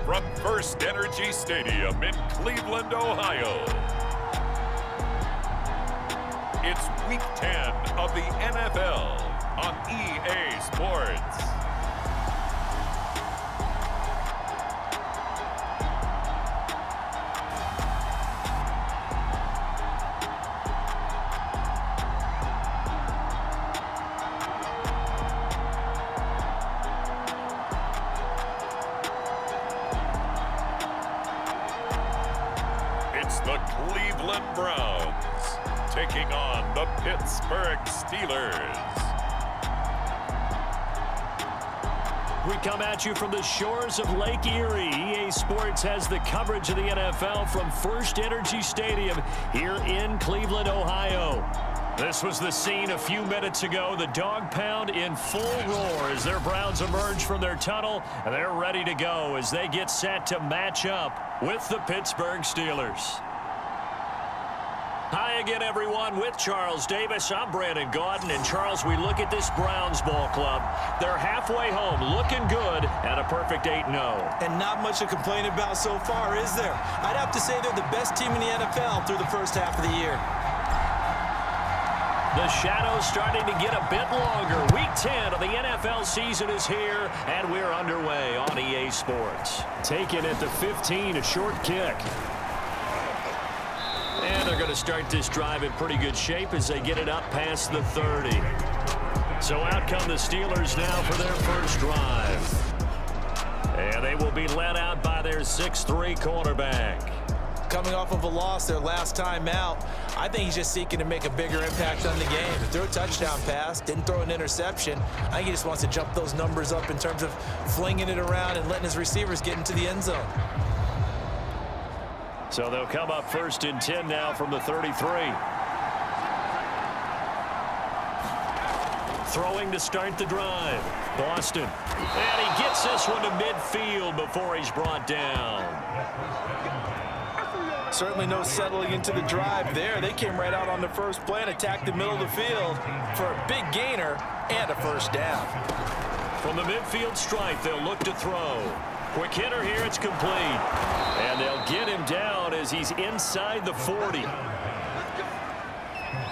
from First Energy Stadium in Cleveland, Ohio. It's Week 10 of the NFL on EA Sports. It's the Cleveland Browns taking on the Pittsburgh Steelers. We come at you from the shores of Lake Erie. EA Sports has the coverage of the NFL from First Energy Stadium here in Cleveland, Ohio. This was the scene a few minutes ago. The dog pound in full roar as their Browns emerge from their tunnel, and they're ready to go as they get set to match up with the Pittsburgh Steelers. Hi again, everyone. With Charles Davis, I'm Brandon Gaudin. And Charles, we look at this Browns ball club. They're halfway home, looking good, at a perfect 8-0. And not much to complain about so far, is there? I'd have to say they're the best team in the NFL through the first half of the year. The shadow's starting to get a bit longer. Week 10 of the NFL season is here, and we're underway on EA Sports. Taken at the 15, a short kick. And they're going to start this drive in pretty good shape as they get it up past the 30. So out come the Steelers now for their first drive. And they will be led out by their 6'3" cornerback. Coming off of a loss their last time out, I think he's just seeking to make a bigger impact on the game. He threw a touchdown pass, didn't throw an interception. I think he just wants to jump those numbers up in terms of flinging it around and letting his receivers get into the end zone. So they'll come up 1st and 10 now from the 33. Throwing to start the drive. Boston. And he gets this one to midfield before he's brought down. Certainly no settling into the drive there. They came right out on the first play and attacked the middle of the field for a big gainer and a first down. From the midfield stripe, they'll look to throw. Quick hitter here, it's complete. And they'll get him down as he's inside the 40.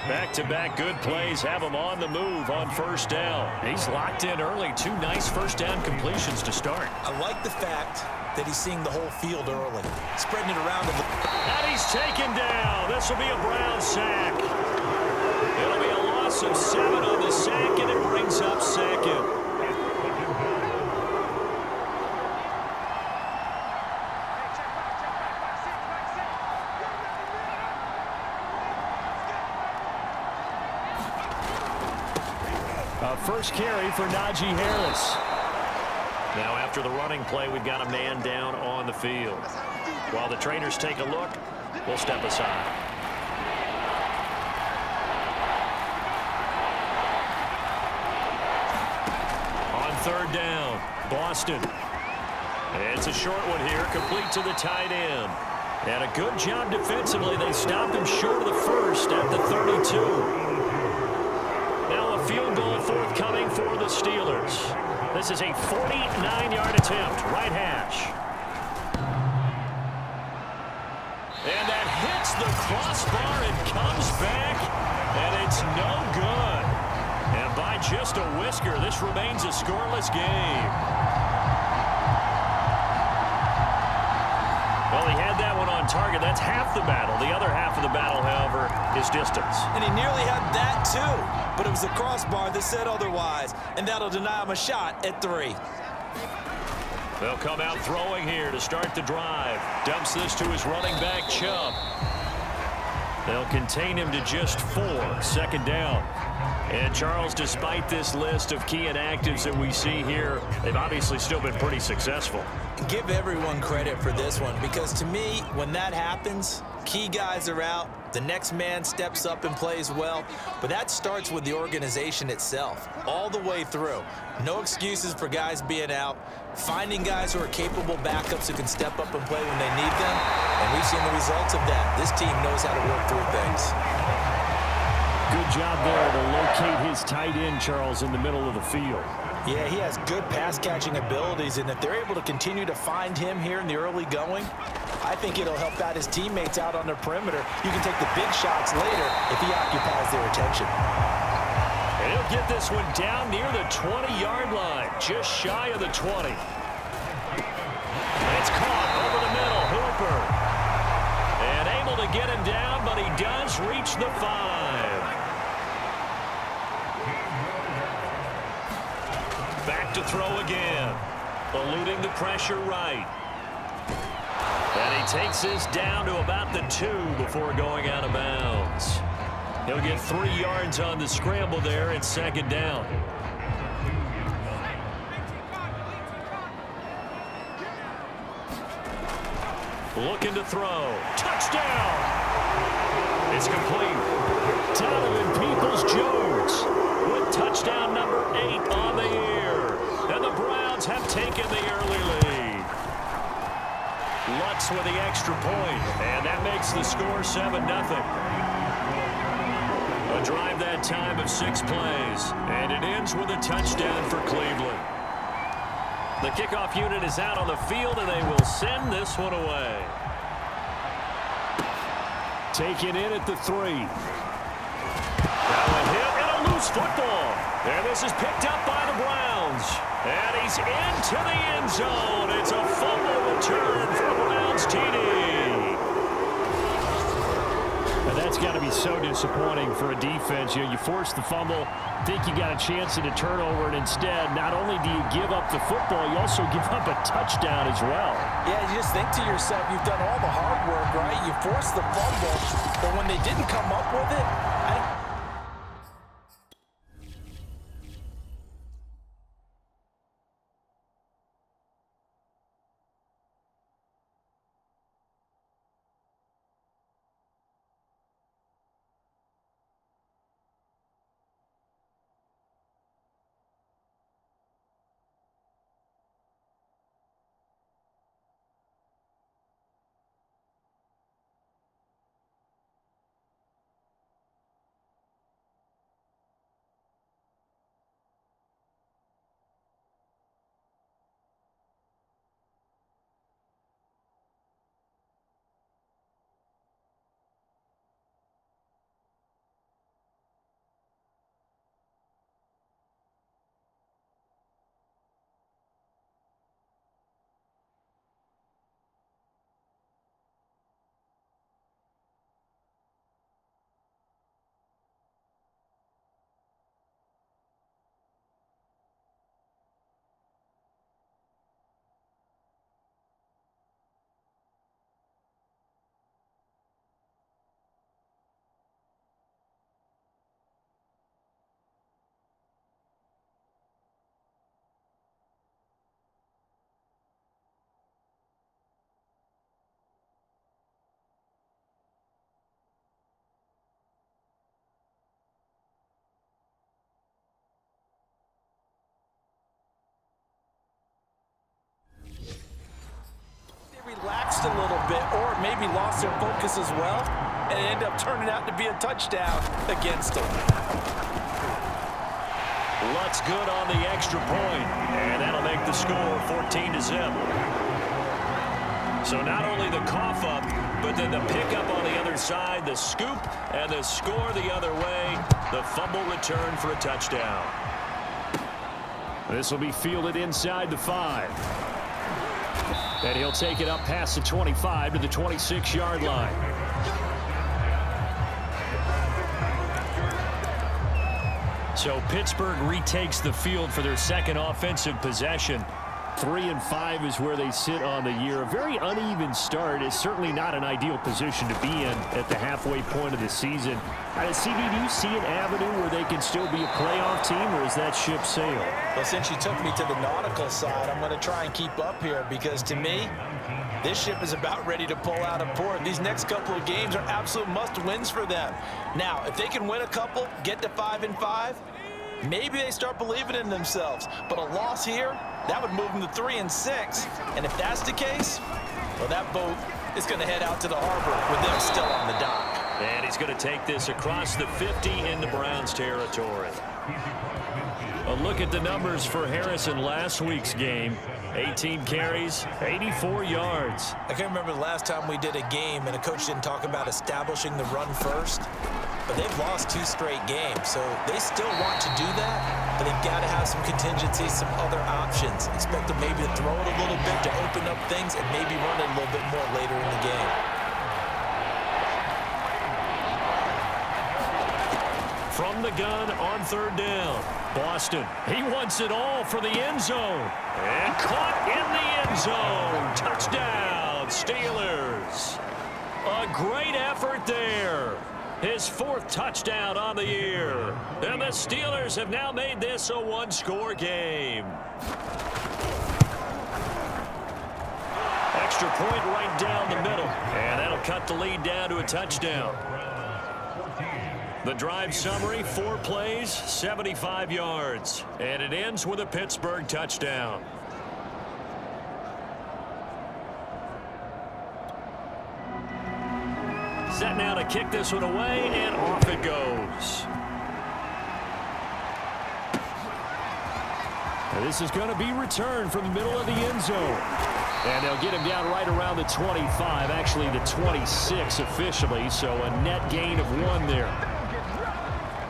Back-to-back good plays have him on the move on first down. He's locked in early. 2 nice first down completions to start. I like the fact that he's seeing the whole field early, spreading it around. And he's taken down. This will be a Brown sack. It'll be a loss of 7 on the sack, and it brings up second. First carry for Najee Harris. Now after the running play, we've got a man down on the field. While the trainers take a look, we'll step aside. On 3rd down, Boston. It's a short one here, complete to the tight end. And a good job defensively. They stopped him short of the first at the 32. Now a field goal forthcoming for the Steelers. This is a 49-yard attempt, right hash. And that hits the crossbar and comes back, and it's no good. And by just a whisker, this remains a scoreless game. Well, he had that one on target. That's half the battle. The other half of the battle, however, is distance. And he nearly had that, too. But it was the crossbar that said otherwise, and that'll deny him a shot at 3. They'll come out throwing here to start the drive. Dumps this to his running back, Chubb. They'll contain him to just 4. 2nd down. And, Charles, despite this list of key inactives that we see here, they've obviously still been pretty successful. Give everyone credit for this one, because to me, when that happens, key guys are out, the next man steps up and plays well, but that starts with the organization itself, all the way through. No excuses for guys being out, finding guys who are capable backups who can step up and play when they need them, and we've seen the results of that. This team knows how to work through things. Good Good job there to locate his tight end, Charles, in the middle of the field. Yeah, he has good pass-catching abilities, and if they're able to continue to find him here in the early going, I think it'll help out his teammates out on the perimeter. You can take the big shots later if he occupies their attention. And he'll get this one down near the 20-yard line, just shy of the 20. It's caught over the middle, Hooper. And able to get him down, but he does reach the 5. Back to throw again. Eluding the pressure right. And he takes this down to about the 2 before going out of bounds. He'll get 3 yards on the scramble there at second down. Looking to throw. Touchdown! It's complete. Donovan Peoples-Jones with touchdown number 8 on the year. And the Browns have taken the early lead. Lutz with the extra point, and that makes the score 7-0. A drive that time of 6 plays, and it ends with a touchdown for Cleveland. The kickoff unit is out on the field, and they will send this one away. Taken in at the 3. Now a hit and a loose football. And this is picked up by the Browns. And he's into the end zone. It's a fumble return for a Browns TD. And that's got to be so disappointing for a defense. You force the fumble, think you got a chance at a turnover, and instead, not only do you give up the football, you also give up a touchdown as well. Yeah, you just think to yourself, you've done all the hard work, right? You forced the fumble, but when they didn't come up with it, relaxed a little bit, or maybe lost their focus as well, and it ended up turning out to be a touchdown against them. Lutz good on the extra point, and that'll make the score 14-0. So not only the cough up, but then the pickup on the other side, the scoop, and the score the other way, the fumble return for a touchdown. This will be fielded inside the 5. And he'll take it up past the 25 to the 26-yard line. So Pittsburgh retakes the field for their second offensive possession. 3-5 is where they sit on the year. A very uneven start is certainly not an ideal position to be in at the halfway point of the season. CD, do you see an avenue where they can still be a playoff team, or is that ship sailed? Well, since you took me to the nautical side, I'm going to try and keep up here, because to me, this ship is about ready to pull out of port. These next couple of games are absolute must-wins for them. Now, if they can win a couple, get to 5-5, maybe they start believing in themselves. But a loss here, that would move them to 3-6. And if that's the case, well, that boat is going to head out to the harbor with them still on the dock. And he's going to take this across the 50 into Browns territory. A look at the numbers for Harris in last week's game. 18 carries, 84 yards. I can't remember the last time we did a game and a coach didn't talk about establishing the run first. But they've lost 2 straight games, so they still want to do that, but they've got to have some contingencies, some other options. Expect them maybe to throw it a little bit to open up things and maybe run it a little bit more later in the game. From the gun on 3rd down. Boston, he wants it all for the end zone. And caught in the end zone. Touchdown, Steelers. A great effort there. His 4th touchdown on the year. And the Steelers have now made this a 1-score game. Extra point right down the middle. And that'll cut the lead down to a touchdown. The drive summary, 4 plays, 75 yards. And it ends with a Pittsburgh touchdown. Set now to kick this one away, and off it goes. And this is going to be returned from the middle of the end zone. And they'll get him down right around the 25, actually the 26 officially, so a net gain of 1 there.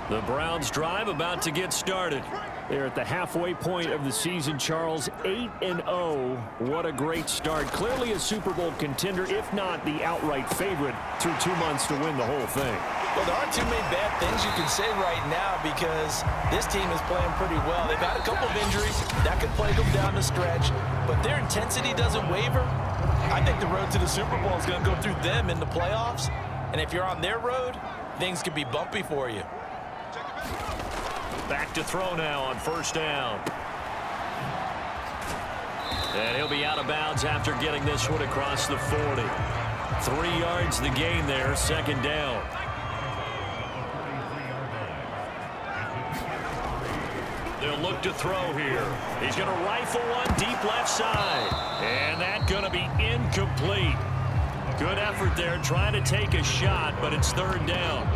The Browns drive about to get started. They're at the halfway point of the season, Charles. 8-0. What a great start. Clearly a Super Bowl contender, if not the outright favorite, through 2 months to win the whole thing. Well, there aren't too many bad things you can say right now because this team is playing pretty well. They've had a couple of injuries. That could plague them down the stretch. But their intensity doesn't waver. I think the road to the Super Bowl is going to go through them in the playoffs. And if you're on their road, things could be bumpy for you. Back to throw now on 1st down. And he'll be out of bounds after getting this one across the 40. 3 yards the gain there, 2nd down. They'll look to throw here. He's going to rifle one deep left side. And that's going to be incomplete. Good effort there, trying to take a shot, but it's 3rd down.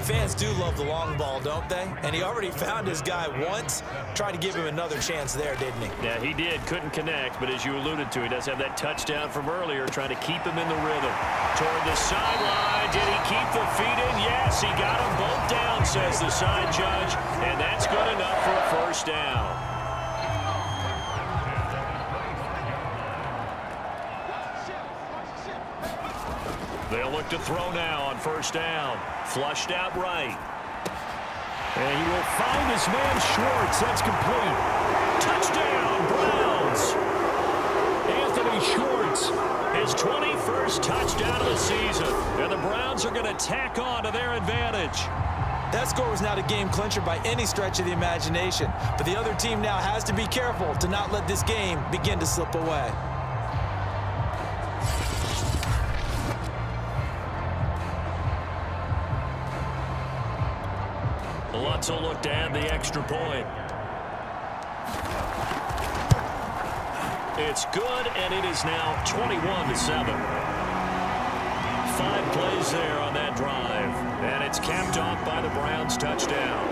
Fans do love the long ball, don't they? And he already found his guy once. Tried to give him another chance there, didn't he? Yeah, he did. Couldn't connect, but as you alluded to, he does have that touchdown from earlier, trying to keep him in the rhythm. Toward the sideline. Did he keep the feet in? Yes, he got them both down, says the side judge, and that's good enough for a 1st down. They'll look to throw now on 1st down. Flushed out right. And he will find his man Schwartz. That's complete. Touchdown, Browns. Anthony Schwartz, his 21st touchdown of the season. And the Browns are going to tack on to their advantage. That score was not a game clincher by any stretch of the imagination. But the other team now has to be careful to not let this game begin to slip away. Lutz will look to add the extra point. It's good, and it is now 21-7. 5 plays there on that drive, and it's capped off by the Browns' touchdown.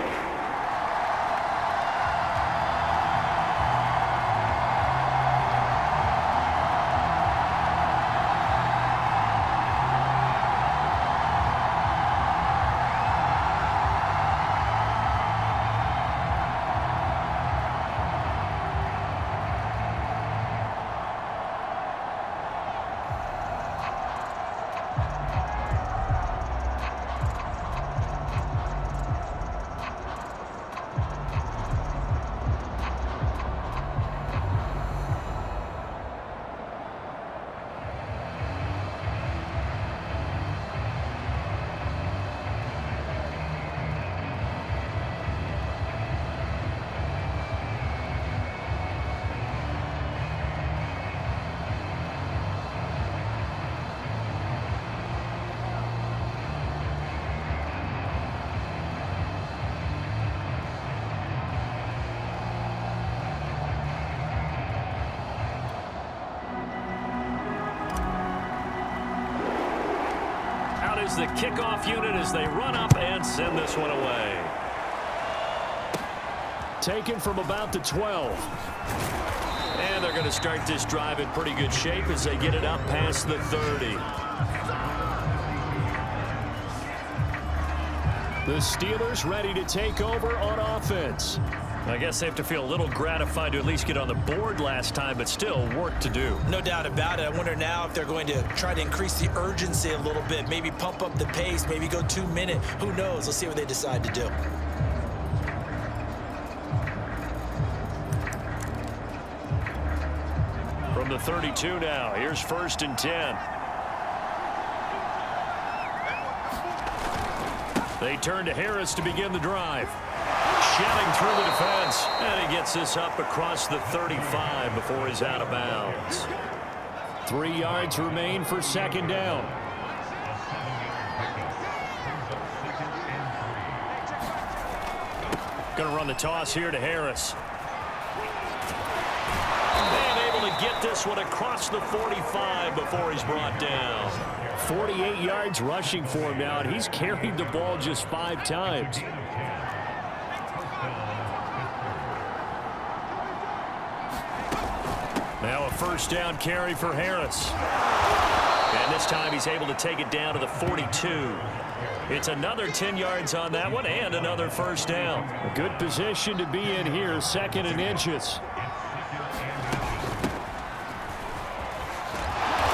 is the kickoff unit as they run up and send this one away. Taken from about the 12. And they're going to start this drive in pretty good shape as they get it up past the 30. The Steelers ready to take over on offense. I guess they have to feel a little gratified to at least get on the board last time, but still work to do. No doubt about it. I wonder now if they're going to try to increase the urgency a little bit, maybe pump up the pace, maybe go 2 minute. Who knows? Let's see what they decide to do. From the 32 now, here's 1st and 10. They turn to Harris to begin the drive. Shelling through the defense, and he gets this up across the 35 before he's out of bounds. 3 yards remain for 2nd down. Going to run the toss here to Harris. And able to get this one across the 45 before he's brought down. 48 yards rushing for him now, and he's carried the ball just 5 times. Now a 1st down carry for Harris. And this time he's able to take it down to the 42. It's another 10 yards on that one and another 1st down. A good position to be in here, 2nd and inches.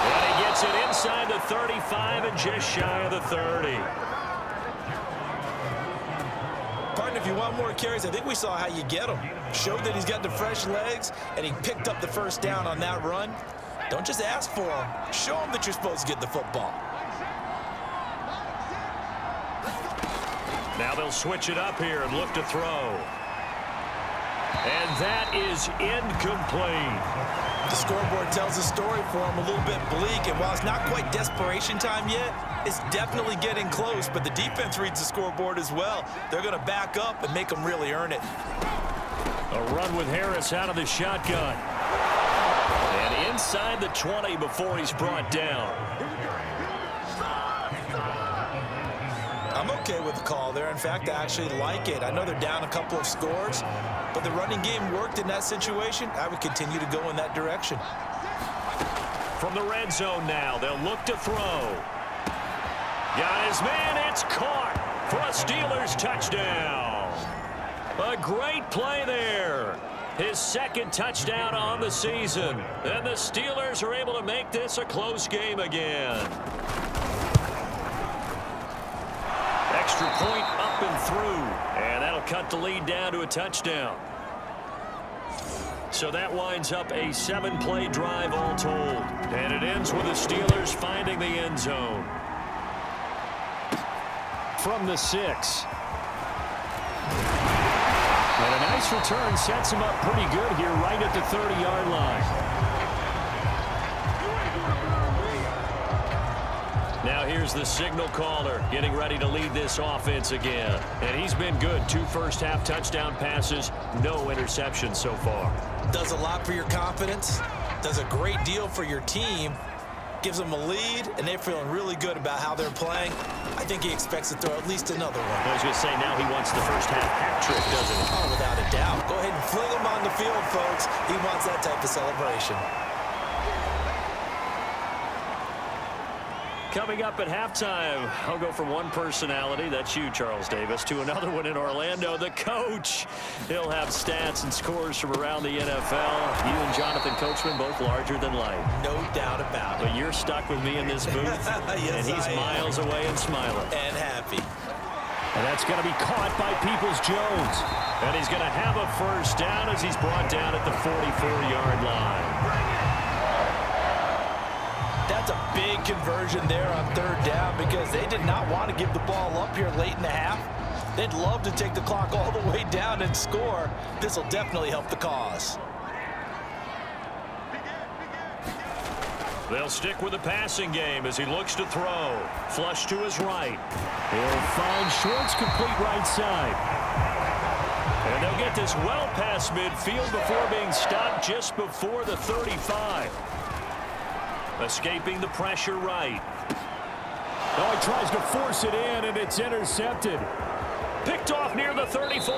And he gets it inside the 35 and just shy of the 30. If you want more carries, I think we saw how you get them. Showed that he's got the fresh legs, and he picked up the 1st down on that run. Don't just ask for them. Show them that you're supposed to get the football. Now they'll switch it up here and look to throw. And that is incomplete. The scoreboard tells a story for him, a little bit bleak, and while it's not quite desperation time yet, it's definitely getting close, but the defense reads the scoreboard as well. They're going to back up and make them really earn it. A run with Harris out of the shotgun. And inside the 20 before he's brought down. I'm okay with the call there. In fact, I actually like it. I know they're down a couple of scores, but the running game worked in that situation. I would continue to go in that direction. From the red zone now, they'll look to throw. Got his man, it's caught for a Steelers touchdown. A great play there. His 2nd touchdown on the season. And the Steelers are able to make this a close game again. Extra point up and through. And that'll cut the lead down to a touchdown. So that winds up a 7-play drive all told. And it ends with the Steelers finding the end zone. From the 6. And a nice return sets him up pretty good here right at the 30-yard line. Now here's the signal caller getting ready to lead this offense again. And he's been good. 2 first-half touchdown passes, no interceptions so far. Does a lot for your confidence. Does a great deal for your team. Gives them a lead, and they're feeling really good about how they're playing. I think he expects to throw at least another one. I was going to say, now he wants the first-half hat trick, doesn't he? Oh, without a doubt. Go ahead and fling him on the field, folks. He wants that type of celebration. Coming up at halftime, I'll go from one personality, that's you, Charles Davis, to another one in Orlando, the coach. He'll have stats and scores from around the NFL. You and Jonathan Coachman, both larger than life. No doubt about it. But you're stuck with me in this booth, yes, and he's miles away and smiling. And happy. And that's going to be caught by Peoples-Jones. And he's going to have a 1st down as he's brought down at the 44-yard line. That's a big conversion there on 3rd down because they did not want to give the ball up here late in the half. They'd love to take the clock all the way down and score. This will definitely help the cause. They'll stick with the passing game as he looks to throw. Flush to his right. He'll find Shorts complete right side. And they'll get this well past midfield before being stopped just before the 35. Escaping the pressure right. Oh, he tries to force it in, and it's intercepted. Picked off near the 34.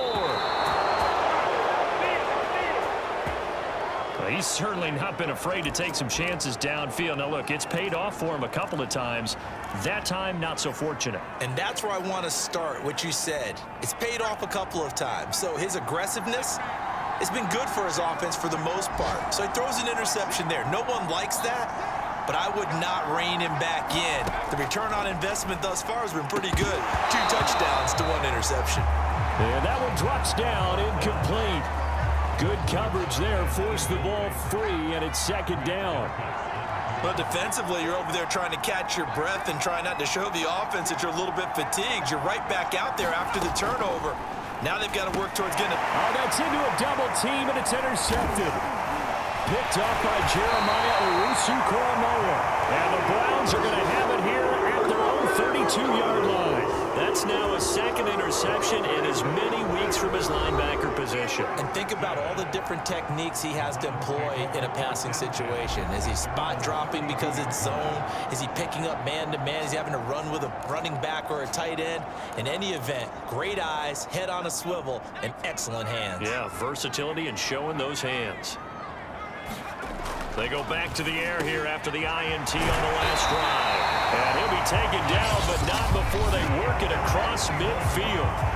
Well, he's certainly not been afraid to take some chances downfield. Now, look, it's paid off for him a couple of times. That time, not so fortunate. And that's where I want to start, what you said. It's paid off a couple of times. So his aggressiveness has been good for his offense for the most part. So he throws an interception there. No one likes that, but I would not rein him back in. The return on investment thus far has been pretty good. 2 touchdowns to 1 interception. And that one drops down, incomplete. Good coverage there, forced the ball free, and it's 2nd down. But defensively, you're over there trying to catch your breath and try not to show the offense that you're a little bit fatigued. You're right back out there after the turnover. Now they've got to work towards getting it. Oh, that's into a double team, and it's intercepted. Picked off by Jeremiah Owusu-Koramoah. And the Browns are going to have it here at their own 32-yard line. That's now a 2nd interception in as many weeks from his linebacker position. And think about all the different techniques he has to employ in a passing situation. Is he spot dropping because it's zone? Is he picking up man-to-man? Is he having to run with a running back or a tight end? In any event, great eyes, head on a swivel, and excellent hands. Yeah, versatility and showing those hands. They go back to the air here after the INT on the last drive. And he'll be taken down, but not before they work it across midfield.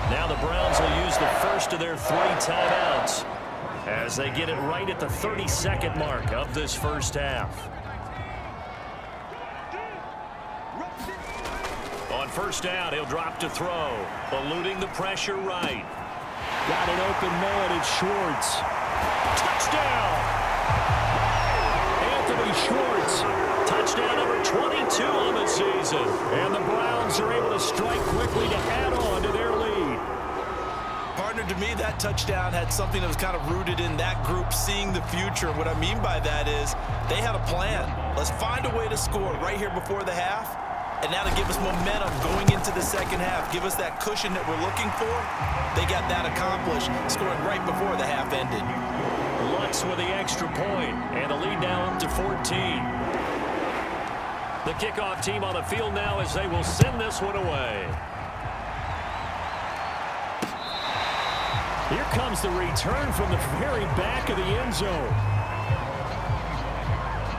Now the Browns will use the first of their 3 timeouts as they get it right at the 32nd mark of this first half. On first down, he'll drop to throw, eluding the pressure right. Got an open man, it's Schwartz. Touchdown! Schwartz, touchdown number 22 on the season. And the Browns are able to strike quickly to add on to their lead. Partner, to me, that touchdown had something that was kind of rooted in that group seeing the future. What I mean by that is they had a plan. Let's find a way to score right here before the half. And now to give us momentum going into the 2nd half, give us that cushion that we're looking for. They got that accomplished, scoring right before the half ended. Lutz with the extra point, and the lead now up to 14. The kickoff team on the field now as they will send this one away. Here comes the return from the very back of the end zone.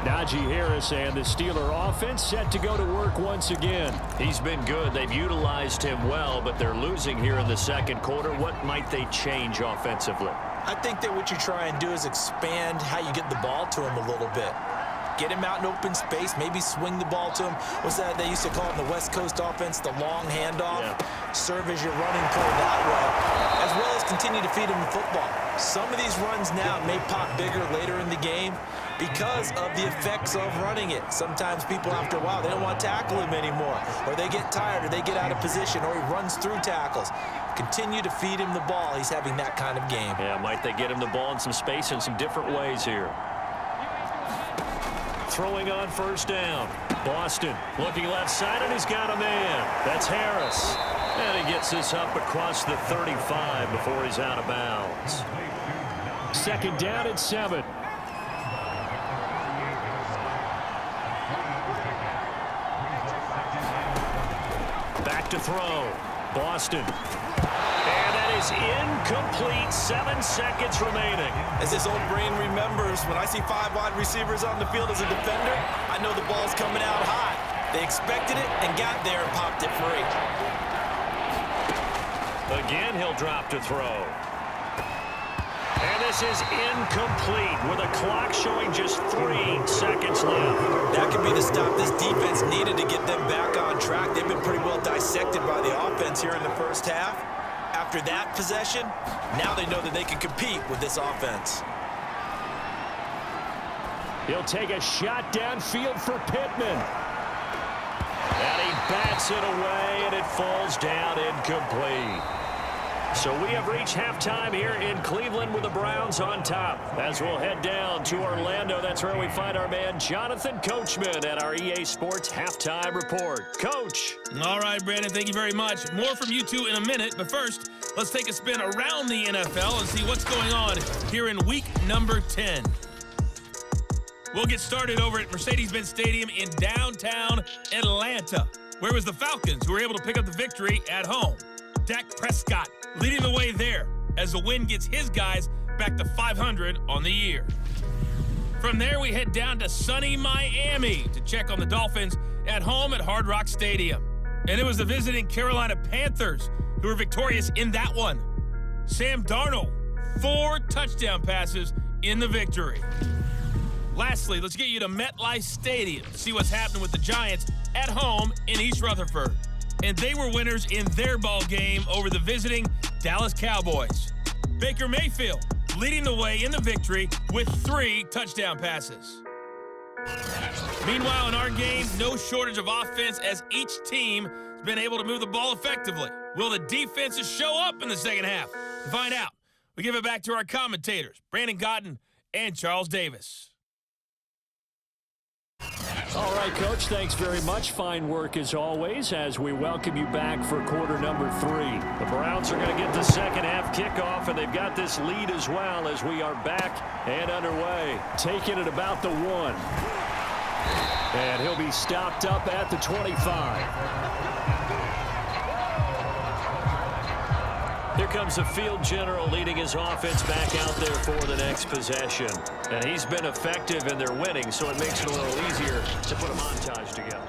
Najee Harris and the Steeler offense set to go to work once again. He's been good. They've utilized him well, but they're losing here in the 2nd quarter. What might they change offensively? I think that what you try and do is expand how you get the ball to him a little bit. Get him out in open space, maybe swing the ball to him. What's that they used to call in the West Coast offense, the long handoff? Yeah. Serve as your running play that way, as well as continue to feed him the football. Some of these runs now may pop bigger later in the game because of the effects of running it. Sometimes people, after a while, they don't want to tackle him anymore, or they get tired, or they get out of position, or he runs through tackles. Continue to feed him the ball. He's having that kind of game. Yeah, might they get him the ball in some space in some different ways here. Throwing on first down. Boston looking left side, and he's got a man. That's Harris. And he gets this up across the 35 before he's out of bounds. 2nd down and 7. Back to throw. Boston. And that is incomplete. 7 seconds remaining. As this old brain remembers, when I see 5 wide receivers on the field as a defender, I know the ball's coming out hot. They expected it and got there and popped it free. Again, he'll drop to throw. And this is incomplete with a clock showing just 3 seconds left. That could be the stop this defense needed to get them back on track. They've been pretty well dissected by the offense here in the first half. After that possession, now they know that they can compete with this offense. He'll take a shot downfield for Pittman. And he bats it away, and it falls down incomplete. So we have reached halftime here in Cleveland with the Browns on top. As we'll head down to Orlando, that's where we find our man Jonathan Coachman at our EA Sports Halftime Report. Coach. All right, Brandon, thank you very much. More from you two in a minute, but first, let's take a spin around the NFL and see what's going on here in week number 10. We'll get started over at Mercedes-Benz Stadium in downtown Atlanta. Where was the Falcons, who were able to pick up the victory at home? Dak Prescott leading the way there as the win gets his guys back to 500 on the year. From there, we head down to sunny Miami to check on the Dolphins at home at Hard Rock Stadium. And it was the visiting Carolina Panthers who were victorious in that one. Sam Darnold, 4 touchdown passes in the victory. Lastly, let's get you to MetLife Stadium to see what's happening with the Giants at home in East Rutherford. And they were winners in their ball game over the visiting Dallas Cowboys. Baker Mayfield leading the way in the victory with 3 touchdown passes. Meanwhile, in our game, no shortage of offense as each team has been able to move the ball effectively. Will the defenses show up in the second half? To find out, we give it back to our commentators, Brandon Gotten and Charles Davis. All right, Coach, thanks very much. Fine work as always as we welcome you back for quarter number 3. The Browns are going to get the second half kickoff, and they've got this lead as well as we are back and underway. Taking it about the 1. And he'll be stopped up at the 25. Here comes the field general leading his offense back out there for the next possession. And he's been effective in their winning, so it makes it a little easier to put a montage together.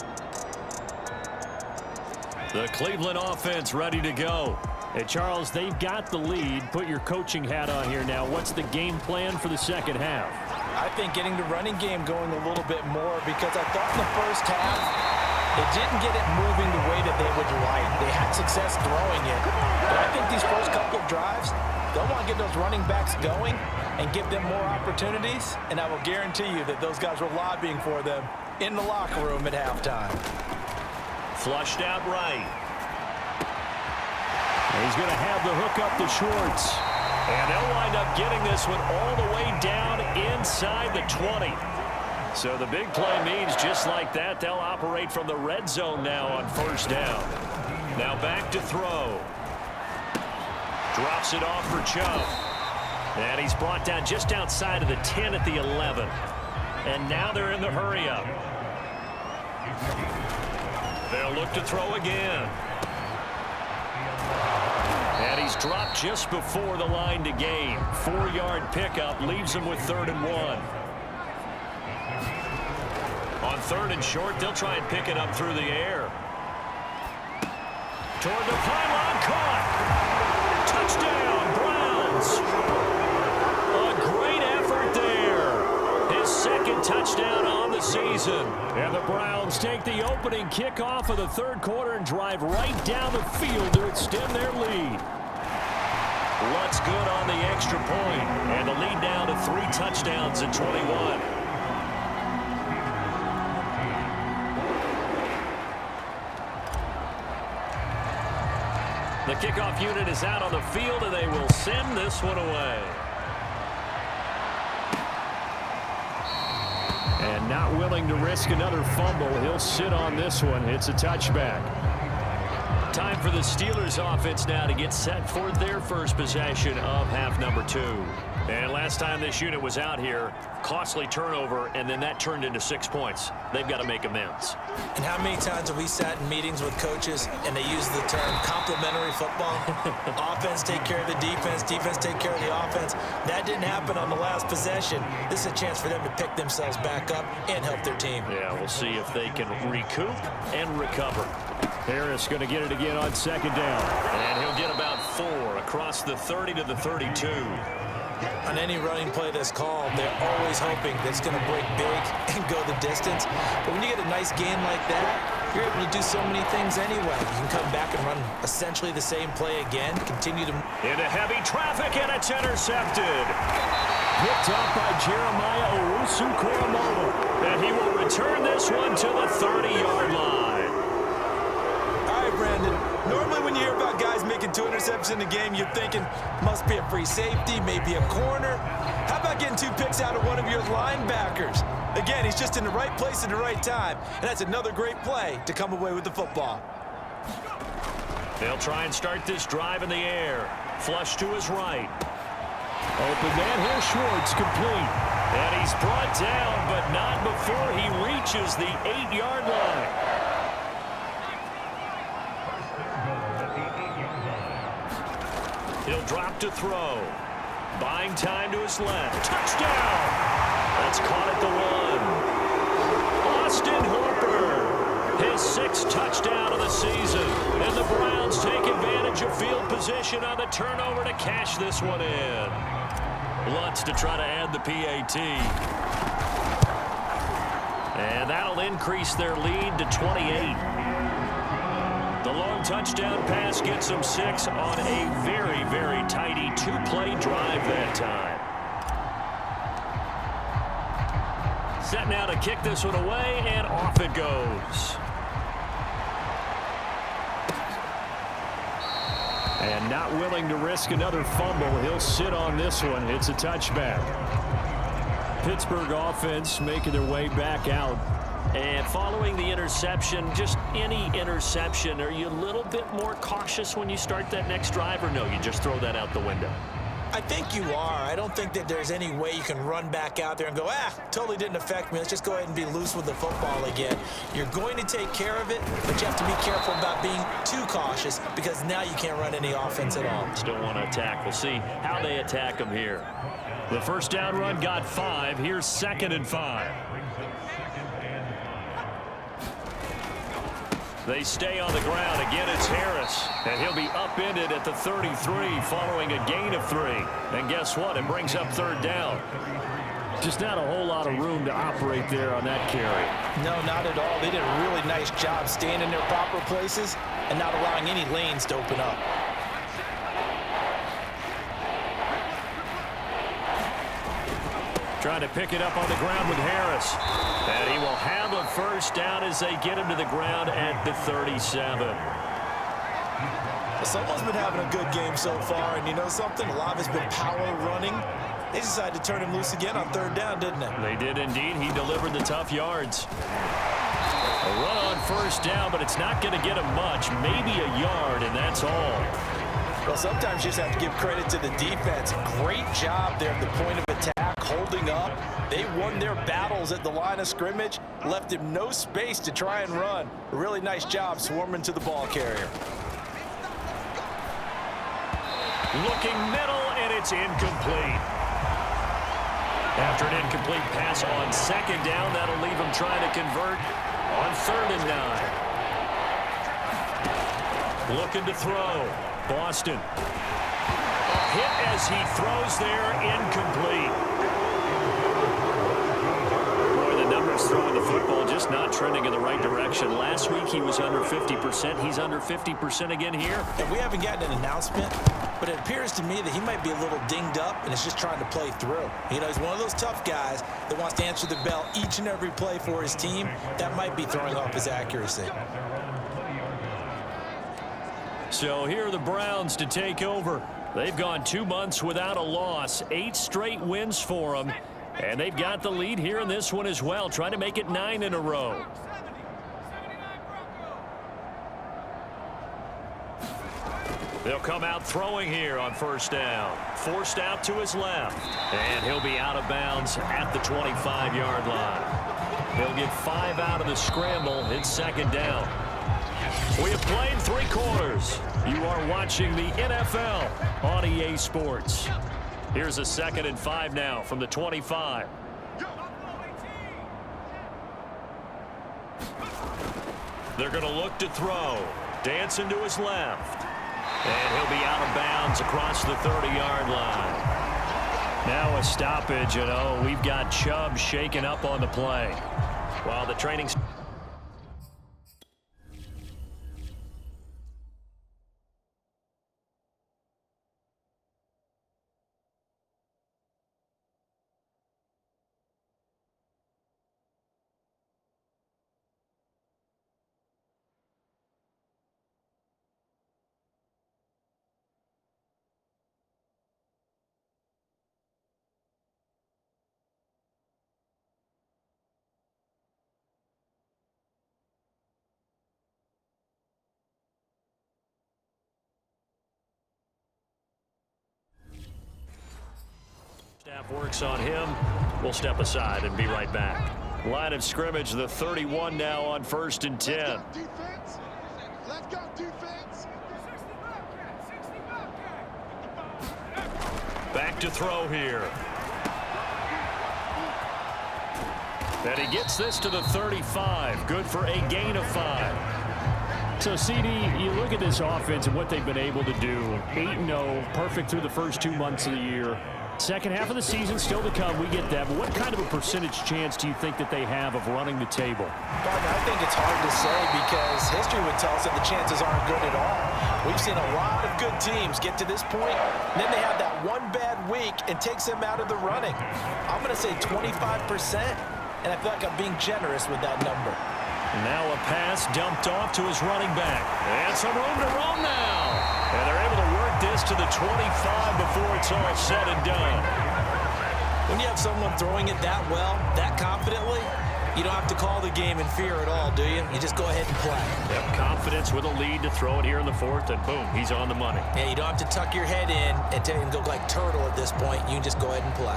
The Cleveland offense ready to go. Hey, Charles, they've got the lead. Put your coaching hat on here now. What's the game plan for the second half? I think getting the running game going a little bit more, because I thought in the first half, it didn't get it moving the way that they would like. They had success throwing it. But I think these first couple of drives, they'll want to get those running backs going and give them more opportunities. And I will guarantee you that those guys were lobbying for them in the locker room at halftime. Flushed out right. He's going to have the hook up to Schwartz. And they'll wind up getting this one all the way down inside the 20. So the big play means just like that, they'll operate from the red zone now on first down. Now back to throw. Drops it off for Chubb. And he's brought down just outside of the 10 at the 11. And now they're in the hurry up. They'll look to throw again. And he's dropped just before the line to gain. 4-yard pickup leaves him with 3rd and 1. On 3rd and short, they'll try and pick it up through the air. Toward the pylon, caught. Touchdown, Browns. A great effort there. His 2nd touchdown on the season. And the Browns take the opening kickoff of the 3rd quarter and drive right down the field to extend their lead. What's good on the extra point, and the lead down to 3 touchdowns at 21. The kickoff unit is out on the field, and they will send this one away. And not willing to risk another fumble, he'll sit on this one. It's a touchback. Time for the Steelers offense now to get set for their first possession of half number 2. And last time this unit was out here, costly turnover, and then that turned into 6 points. They've got to make amends. And how many times have we sat in meetings with coaches and they use the term complementary football? Offense take care of the defense, defense take care of the offense. That didn't happen on the last possession. This is a chance for them to pick themselves back up and help their team. Yeah, we'll see if they can recoup and recover. Harris going to get it again on 2nd down. And he'll get about 4 across the 30 to the 32. On any running play that's called, they're always hoping that it's going to break big and go the distance. But when you get a nice gain like that, you're able to do so many things anyway. You can come back and run essentially the same play again, continue to... Into heavy traffic, and it's intercepted. Picked up by Jeremiah Owusu-Koramoah. And he will return this one to the 30-yard line. Brandon, normally when you hear about guys making 2 interceptions in the game, you're thinking must be a free safety, maybe a corner. How about getting 2 picks out of one of your linebackers? Again, he's just in the right place at the right time, and that's another great play to come away with the football. They'll try and start this drive in the air. Flush to his right. Open man here, Schwartz, complete. And he's brought down, but not before he reaches the 8-yard line. He'll drop to throw. Buying time to his left. Touchdown! That's caught at the 1. Austin Hooper, his 6th touchdown of the season. And the Browns take advantage of field position on the turnover to cash this one in. Lutz to try to add the PAT. And that'll increase their lead to 28. The long touchdown pass gets them 6 on a very, very tidy 2-play drive that time. Set now to kick this one away, and off it goes. And not willing to risk another fumble, he'll sit on this one. It's a touchback. Pittsburgh offense making their way back out. And following the interception, just any interception, are you a little bit more cautious when you start that next drive, or no, you just throw that out the window? I think you are. I don't think that there's any way you can run back out there and go, totally didn't affect me. Let's just go ahead and be loose with the football again. You're going to take care of it, but you have to be careful about being too cautious because now you can't run any offense at all. Still want to attack. We'll see how they attack them here. The first down run got 5. Here's 2nd and 5. They stay on the ground. Again, it's Harris. And he'll be upended at the 33 following a gain of 3. And guess what? It brings up 3rd down. Just not a whole lot of room to operate there on that carry. No, not at all. They did a really nice job staying in their proper places and not allowing any lanes to open up. Trying to pick it up on the ground with Harris. And he will have a first down as they get him to the ground at the 37. Well, someone's been having a good game so far, and you know something? A lot of it's been power running. They decided to turn him loose again on 3rd down, didn't they? They did indeed. He delivered the tough yards. A run on 1st down, but it's not going to get him much. Maybe a yard, and that's all. Well, sometimes you just have to give credit to the defense. Great job there at the point of attack, holding up. They won their battles at the line of scrimmage, left him no space to try and run. A really nice job swarming to the ball carrier. Looking middle, and it's incomplete. After an incomplete pass on 2nd down, that'll leave him trying to convert on 3rd and 9. Looking to throw. Boston. A hit as he throws there, incomplete. Boy, the numbers throwing the football just not trending in the right direction. Last week he was under 50%. He's under 50% again here. And we haven't gotten an announcement, but it appears to me that he might be a little dinged up and is just trying to play through. You know, he's one of those tough guys that wants to answer the bell each and every play for his team. That might be throwing off his accuracy. So here are the Browns to take over. They've gone 2 months without a loss, 8 straight wins for them, and they've got the lead here in this one as well, trying to make it 9 in a row. They'll come out throwing here on 1st down. Forced out to his left, and he'll be out of bounds at the 25-yard line. He'll get 5 out of the scramble. It's 2nd down. We have played 3 quarters. You are watching the NFL on EA Sports. Here's a 2nd and 5 now from the 25. They're going to look to throw. Dancing to his left. And he'll be out of bounds across the 30-yard line. Now a stoppage, and we've got Chubb shaken up on the play. While the training... Staff works on him. We'll step aside and be right back. Line of scrimmage, the 31 now on 1st and 10. Let's go, defense. Let's go, defense. Back to throw here. And he gets this to the 35. Good for a gain of 5. So, CD, you look at this offense and what they've been able to do. 8-0, perfect through the first 2 months of the year. Second half of the season still to come. We get that. But what kind of a percentage chance do you think that they have of running the table? Gardner, I think it's hard to say because history would tell us that the chances aren't good at all. We've seen a lot of good teams get to this point, and then they have that one bad week and takes them out of the running. I'm going to say 25%, and I feel like I'm being generous with that number. Now a pass dumped off to his running back. And some room to roam now. And they're able to work this to the 25 before it's all said and done. When you have someone throwing it that well, that confidently, you don't have to call the game in fear at all, do you? You just go ahead and play. Yep, confidence with a lead to throw it here in the 4th, and boom, he's on the money. Yeah, you don't have to tuck your head in and go like turtle at this point. You can just go ahead and play.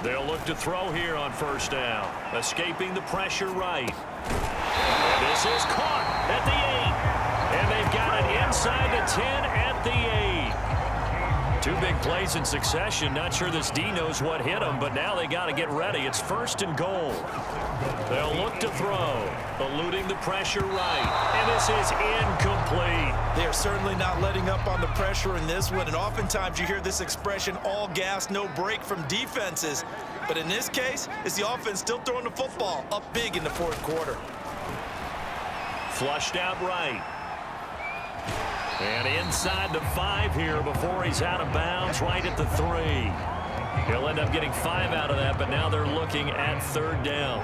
They'll look to throw here on first down. Escaping the pressure right. And this is caught at the 8. And they've got it inside the 10 at the 8. 2 big plays in succession. Not sure this D knows what hit him, but now they got to get ready. It's 1st and goal. They'll look to throw. Eluding the pressure right. And this is incomplete. They are certainly not letting up on the pressure in this one, and oftentimes you hear this expression, all gas, no break from defenses. But in this case, it's the offense still throwing the football up big in the 4th quarter. Flushed out right. And inside the 5 here before he's out of bounds right at the 3. He'll end up getting 5 out of that, but now they're looking at 3rd down.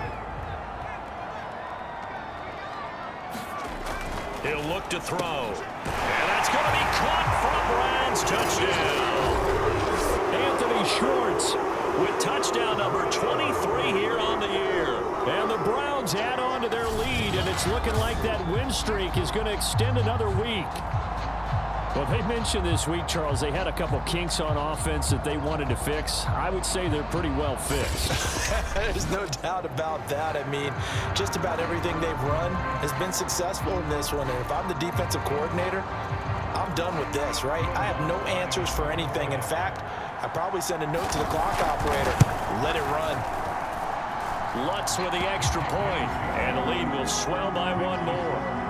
He'll look to throw. And that's going to be caught for a Browns touchdown. Anthony Schwartz with touchdown number 23 here on the year. And the Browns add on to their lead, and it's looking like that win streak is going to extend another week. Well, they mentioned this week, Charles, they had a couple kinks on offense that they wanted to fix. I would say they're pretty well fixed. There's no doubt about that. I mean, just about everything they've run has been successful in this one. And if I'm the defensive coordinator, I'm done with this, right? I have no answers for anything. In fact, I probably send a note to the clock operator. Let it run. Lutz with the extra point, and the lead will swell by 1 more.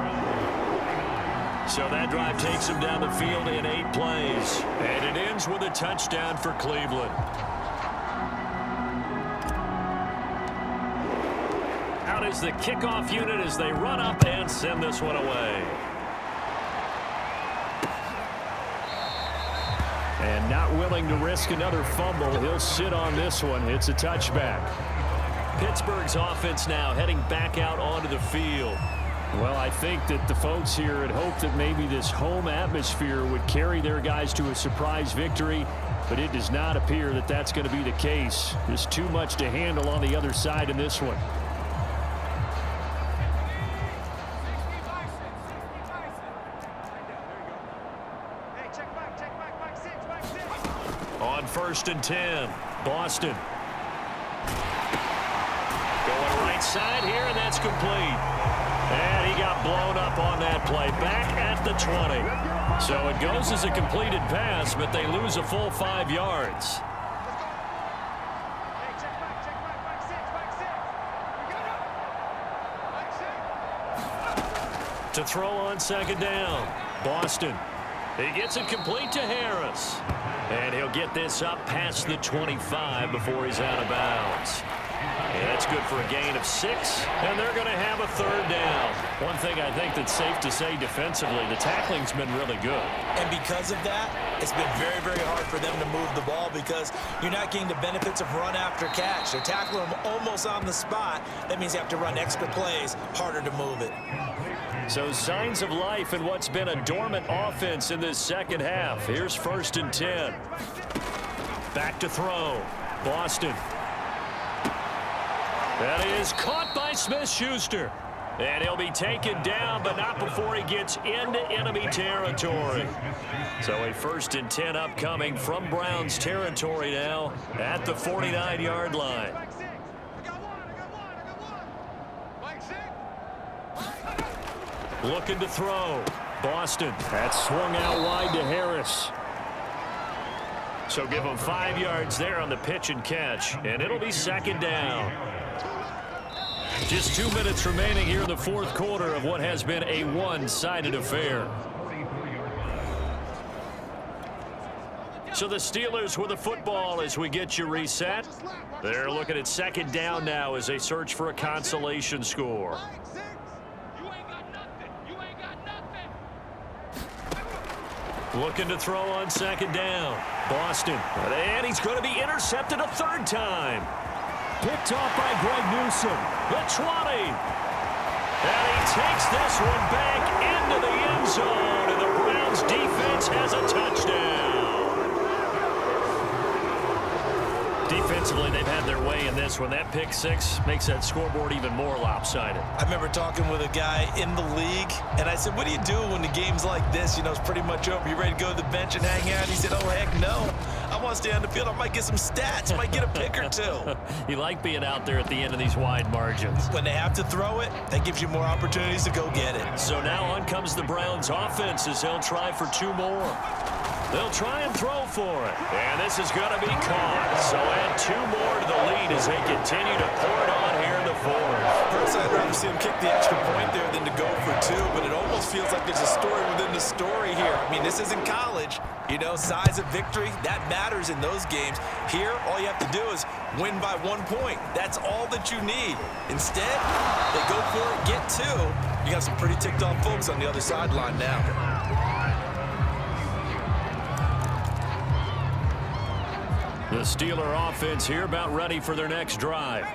So that drive takes him down the field in 8 plays. And it ends with a touchdown for Cleveland. Out is the kickoff unit as they run up and send this one away. And not willing to risk another fumble. He'll sit on this one. It's a touchback. Pittsburgh's offense now heading back out onto the field. Well, I think that the folks here had hoped that maybe this home atmosphere would carry their guys to a surprise victory, but it does not appear that that's going to be the case. There's too much to handle on the other side in this one. On 1st and 10, Boston. Going right side here, and that's complete. And he got blown up on that play, back at the 20. So it goes as a completed pass, but they lose a full 5 yards. To throw on 2nd down, Boston. He gets it complete to Harris. And he'll get this up past the 25 before he's out of bounds. And that's good for a gain of 6, and they're going to have a 3rd down. One thing I think that's safe to say defensively, the tackling's been really good. And because of that, it's been very, very hard for them to move the ball because you're not getting the benefits of run after catch. They're tackling them almost on the spot. That means you have to run extra plays, harder to move it. So signs of life in what's been a dormant offense in this 2nd half. Here's 1st and 10. Back to throw. Boston. That is caught by Smith-Schuster. And he'll be taken down, but not before he gets into enemy territory. So a 1st and 10 upcoming from Browns territory now at the 49-yard line. Looking to throw. Boston. That's swung out wide to Harris. So give him 5 yards there on the pitch and catch, and it'll be 2nd down. Just 2 minutes remaining here in the 4th quarter of what has been a one-sided affair. So the Steelers with the football as we get you reset. They're looking at 2nd down now as they search for a consolation score. Looking to throw on 2nd down. Boston. And he's going to be intercepted a 3rd time. Picked off by Greg Newsome. The 20. And he takes this one back into the end zone. And the Browns defense has a touchdown. Defensively, they've had their way in this one. That pick 6 makes that scoreboard even more lopsided. I remember talking with a guy in the league, and I said, what do you do when the game's like this? You know, it's pretty much over. You ready to go to the bench and hang out? He said, oh, heck no. I want to stay on the field. I might get some stats. Might get a pick or 2. You like being out there at the end of these wide margins. When they have to throw it, that gives you more opportunities to go get it. So now on comes the Browns offense as they'll try for 2 more. They'll try and throw for it. And this is going to be caught. So add 2 more to the lead as they continue to pour it on here in the 4th. Personally, I'd rather see him kick the extra point there than to go for 2, but it almost feels like there's a story within the story here. I mean, this isn't college. You know, size of victory, that matters in those games. Here, all you have to do is win by 1 point. That's all that you need. Instead, they go for it, get 2. You got some pretty ticked off folks on the other sideline now. The Steeler offense here about ready for their next drive.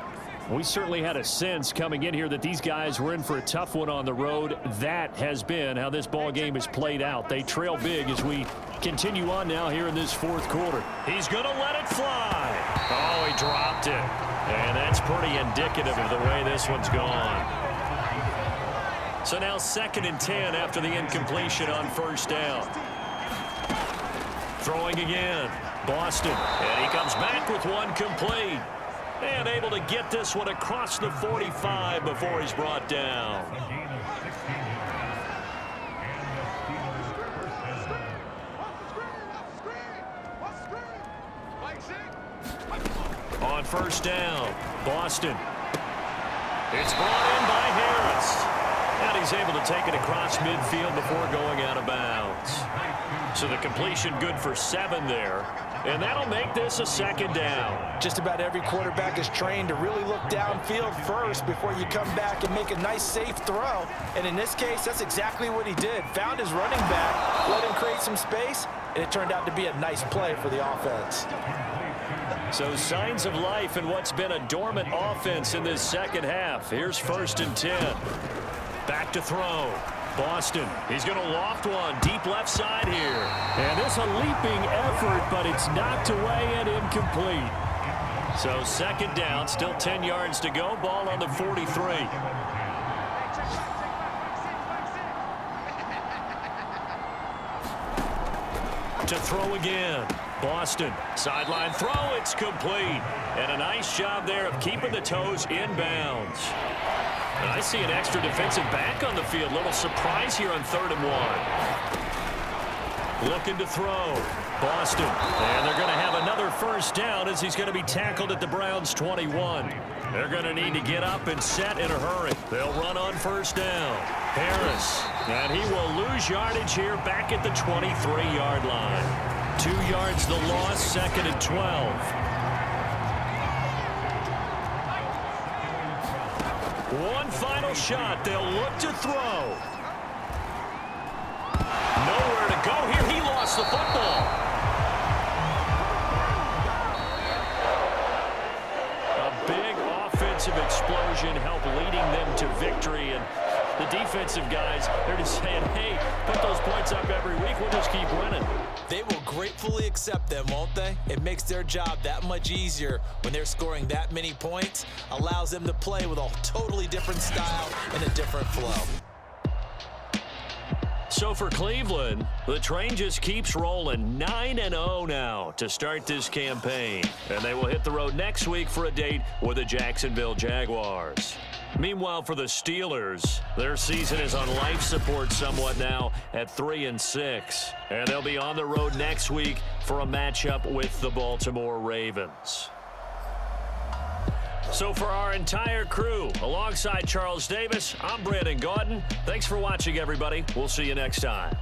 We certainly had a sense coming in here that these guys were in for a tough one on the road. That has been how this ball game has played out. They trail big as we continue on now here in this 4th quarter. He's going to let it fly. Oh, he dropped it. And that's pretty indicative of the way this one's gone. So now 2nd and 10 after the incompletion on 1st down. Throwing again. Boston, and he comes back with 1 complete. And able to get this one across the 45 before he's brought down. On 1st down, Boston. It's brought in by Harris. And he's able to take it across midfield before going out of bounds. So the completion good for 7 there. And that'll make this a 2nd down. Just about every quarterback is trained to really look downfield first before you come back and make a nice, safe throw. And in this case, that's exactly what he did. Found his running back, let him create some space, and it turned out to be a nice play for the offense. So signs of life in what's been a dormant offense in this 2nd half. Here's 1st and 10. Back to throw. Boston, he's going to loft one deep left side here. And it's a leaping effort, but it's knocked away and incomplete. So 2nd down, still 10 yards to go. Ball on the 43. To throw again. Boston, sideline throw, it's complete. And a nice job there of keeping the toes inbounds. And I see an extra defensive back on the field. Little surprise here on 3rd and 1. Looking to throw. Boston. And they're going to have another 1st down as he's going to be tackled at the Browns' 21. They're going to need to get up and set in a hurry. They'll run on 1st down. Harris. And he will lose yardage here back at the 23-yard line. 2 yards the loss, 2nd and 12. One final shot. They'll look to throw. Nowhere to go here. He lost the football. A big offensive explosion helped leading them to victory. And The defensive guys, they're just saying, hey, put those points up every week. We'll just keep winning. They will gratefully accept them, won't they? It makes their job that much easier when they're scoring that many points. Allows them to play with a totally different style and a different flow. So for Cleveland, the train just keeps rolling. 9-0 now to start this campaign. And they will hit the road next week for a date with the Jacksonville Jaguars. Meanwhile, for the Steelers, their season is on life support somewhat now at 3-6. And they'll be on the road next week for a matchup with the Baltimore Ravens. So for our entire crew, alongside Charles Davis, I'm Brandon Gaudin. Thanks for watching, everybody. We'll see you next time.